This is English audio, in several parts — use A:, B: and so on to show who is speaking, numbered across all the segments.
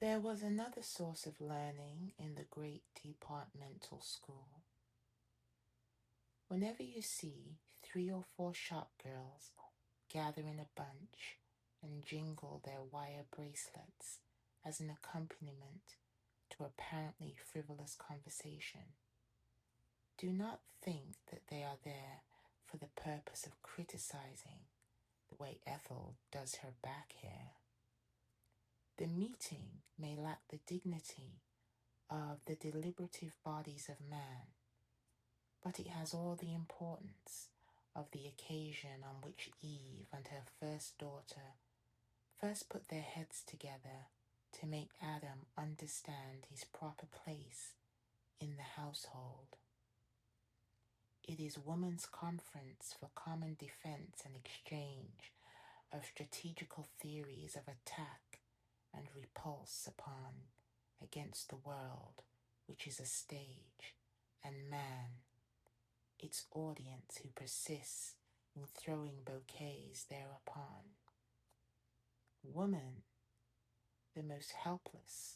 A: There was another source of learning in the great departmental school. Whenever you see 3 or 4 shop girls gather in a bunch and jingle their wire bracelets as an accompaniment to apparently frivolous conversation, do not think that they are there for the purpose of criticizing the way Ethel does her back hair. The meeting may lack the dignity of the deliberative bodies of man, but it has all the importance of the occasion on which Eve and her first daughter first put their heads together to make Adam understand his proper place in the household. It is woman's conference for common defense and exchange of strategical theories of attack and repulse upon against the world, which is a stage, and man, its audience who persists in throwing bouquets thereupon. Woman, the most helpless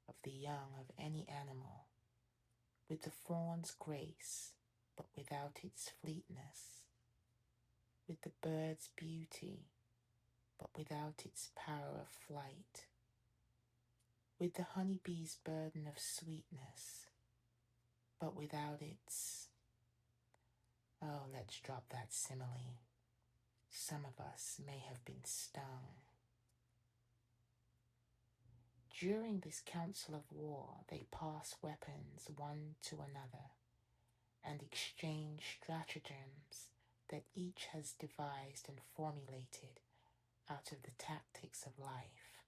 A: of the young of any animal, with the fawn's grace, but without its fleetness, with the bird's beauty, but without its power of flight, with the honeybee's burden of sweetness, but without its... Oh, let's drop that simile. Some of us may have been stung. During this council of war, they pass weapons one to another and exchange stratagems that each has devised and formulated out of the tactics of life.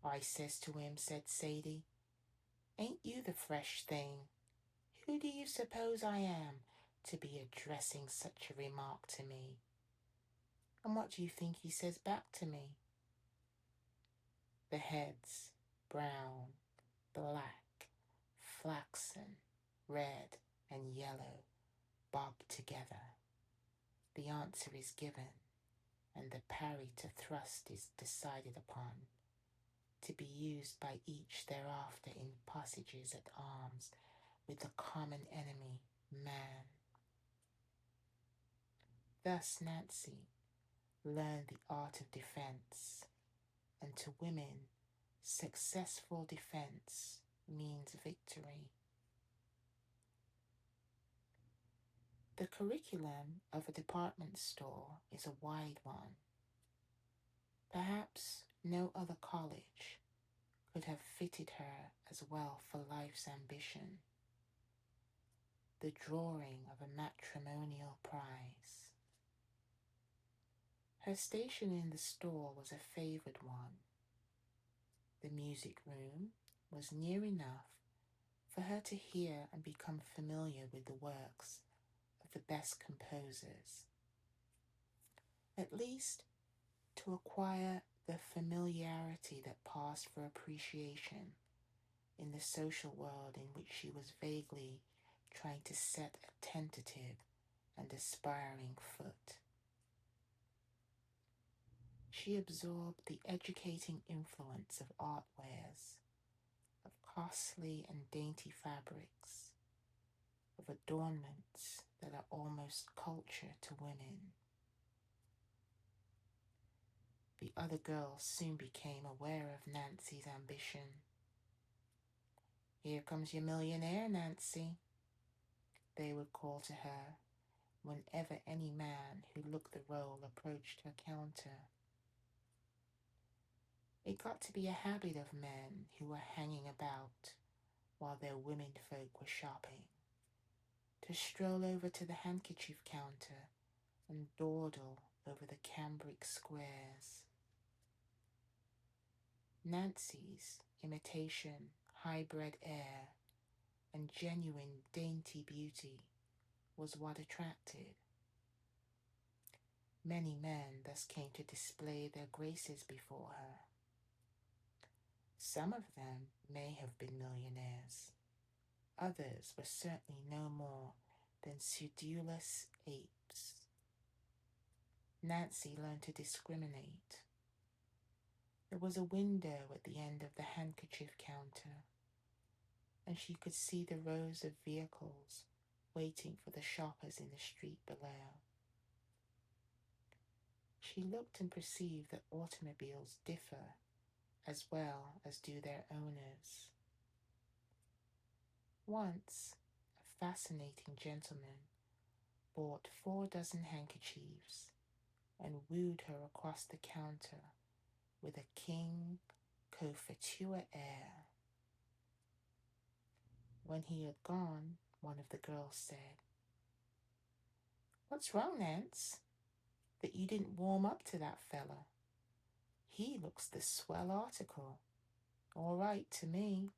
A: I says to him, said Sadie, ain't you the fresh thing? Who do you suppose I am to be addressing such a remark to me? And what do you think he says back to me? The heads, brown, black, flaxen, red, and yellow, bob together. The answer is given, and the parry to thrust is decided upon, to be used by each thereafter in passages at arms with the common enemy, man. Thus Nancy learned the art of defense, and to women, successful defense means victory. The curriculum of a department store is a wide one. Perhaps no other college could have fitted her as well for life's ambition, the drawing of a matrimonial prize. Her station in the store was a favored one. The music room was near enough for her to hear and become familiar with the works of the best composers, at least to acquire the familiarity that passed for appreciation in the social world in which she was vaguely trying to set a tentative and aspiring foot. She absorbed the educating influence of art wares, of costly and dainty fabrics, of adornments that are almost culture to women. The other girls soon became aware of Nancy's ambition. Here comes your millionaire, Nancy, they would call to her whenever any man who looked the role approached her counter. It got to be a habit of men who were hanging about while their womenfolk were shopping, to stroll over to the handkerchief counter and dawdle over the cambric squares. Nancy's imitation high-bred air and genuine dainty beauty was what attracted. Many men thus came to display their graces before her. Some of them may have been millionaires. Others were certainly no more than sedulous apes. Nancy learned to discriminate. There was a window at the end of the handkerchief counter, and she could see the rows of vehicles waiting for the shoppers in the street below. She looked and perceived that automobiles differ as well as do their owners. Once, a fascinating gentleman bought 4 dozen handkerchiefs and wooed her across the counter with a king coiffure air. When he had gone, one of the girls said, "What's wrong, Nance, that you didn't warm up to that fella? He looks the swell article. All right to me."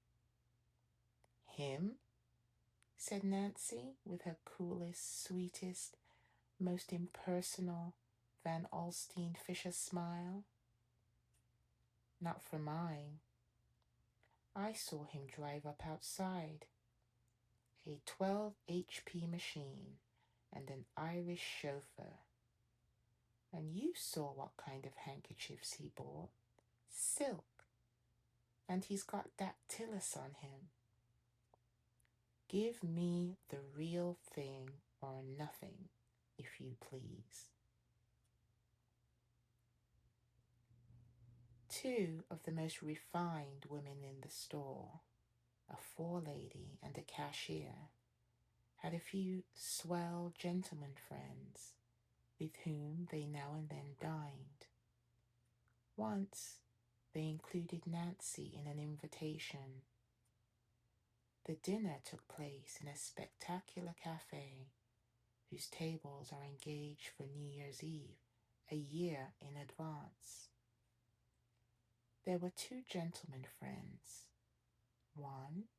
A: "Him?" said Nancy with her coolest, sweetest, most impersonal Van Alstyne Fisher smile. "Not for mine. I saw him drive up outside. A 12 HP machine and an Irish chauffeur. And you saw what kind of handkerchiefs he bought. Silk. And he's got dactylus on him. Give me the real thing or nothing, if you please." 2 of the most refined women in the store, a forelady and a cashier, had a few swell gentleman friends with whom they now and then dined. Once they included Nancy in an invitation. The dinner took place in a spectacular cafe whose tables are engaged for New Year's Eve a year in advance. There were 2 gentlemen friends, one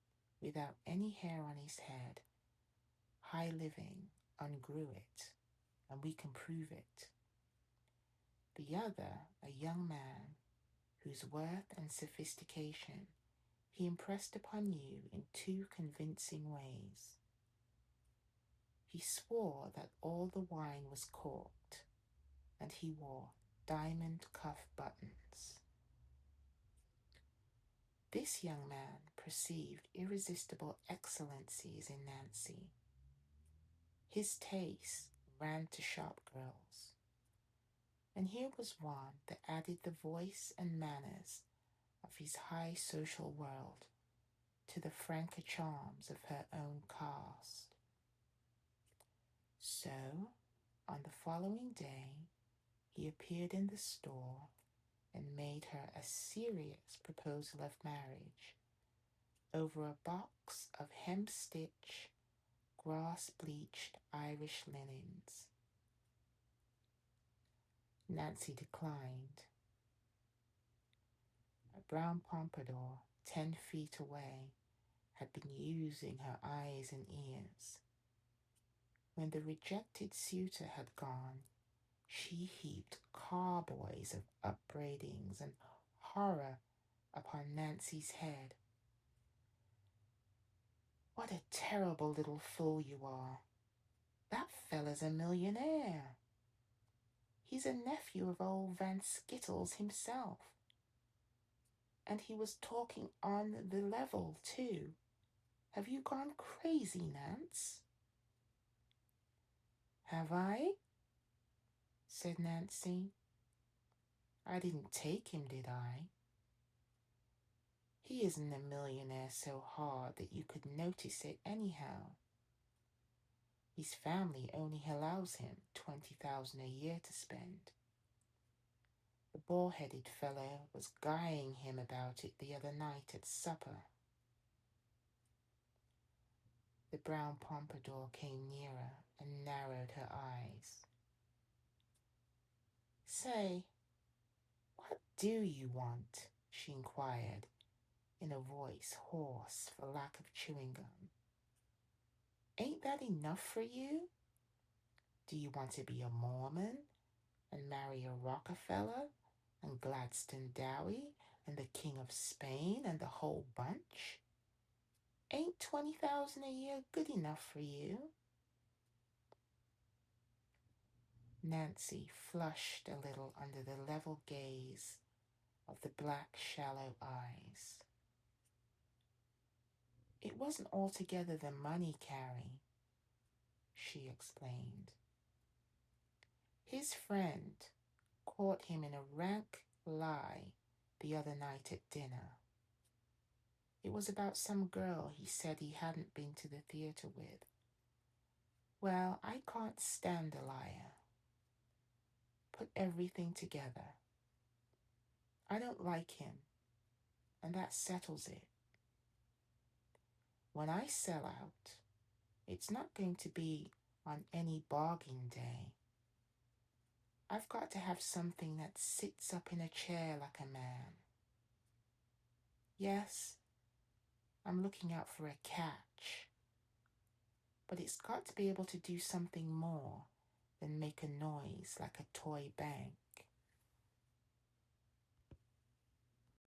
A: without any hair on his head, high living, ungrew it, and we can prove it. The other, a young man whose worth and sophistication he impressed upon you in 2 convincing ways. He swore that all the wine was corked, and he wore diamond cuff buttons. This young man perceived irresistible excellencies in Nancy. His taste ran to shop girls, and here was one that added the voice and manners of his high social world to the franker charms of her own caste. So, on the following day, he appeared in the store and made her a serious proposal of marriage over a box of hemp-stitched, grass-bleached Irish linens. Nancy declined. A brown pompadour 10 feet away had been using her eyes and ears. When the rejected suitor had gone, she heaped carboys of upbraidings and horror upon Nancy's head. "What a terrible little fool you are. That fella's a millionaire. He's a nephew of old Van Skittles himself. And he was talking on the level, too. Have you gone crazy, Nance?" "Have I?" said Nancy. "I didn't take him, did I? He isn't a millionaire so hard that you could notice it anyhow. His family only allows him 20,000 a year to spend. The bald-headed fellow was guying him about it the other night at supper." The brown pompadour came nearer and narrowed her eyes. "Say, what do you want?" she inquired, in a voice hoarse for lack of chewing gum. "Ain't that enough for you? Do you want to be a Mormon and marry a Rockefeller and Gladstone Dowie and the King of Spain and the whole bunch? Ain't 20,000 a year good enough for you?" Nancy flushed a little under the level gaze of the black, shallow eyes. It wasn't altogether the money, Carrie, she explained. His friend caught him in a rank lie the other night at dinner. It was about some girl he said he hadn't been to the theater with. Well, I can't stand a liar. Put everything together. I don't like him, and that settles it. When I sell out, it's not going to be on any bargain day. I've got to have something that sits up in a chair like a man. Yes, I'm looking out for a catch, but it's got to be able to do something more than make a noise like a toy bank.